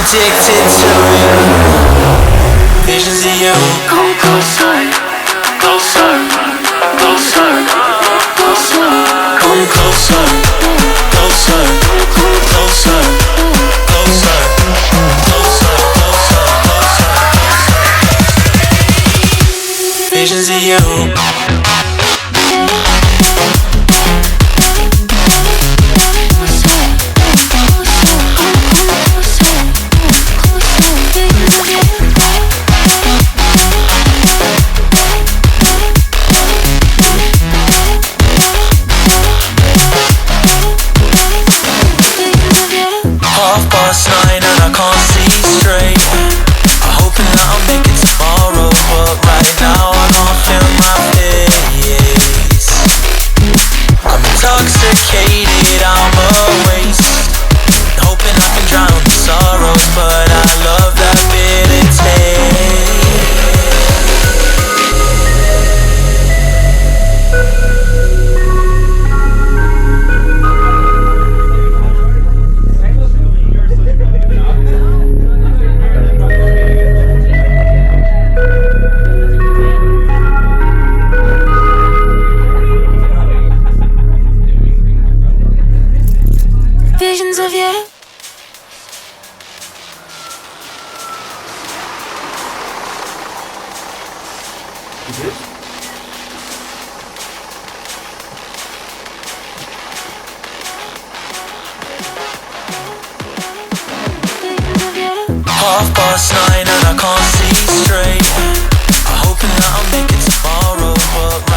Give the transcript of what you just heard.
addicted to you. Visions of you. Come closer, closer, closer, closer. Come closer, closer, closer, closer, closer, closer, closer. Visions of you. Past 9 and I can't see straight. I'm hoping that I'll make it tomorrow, but right now I can't feel my face. I'm intoxicated, I'm a waste. Hoping I can drown the sorrows, but I love that bitter taste. Visions of you. Half past 9 and I can't see straight. I'm hoping that I'll make it tomorrow, but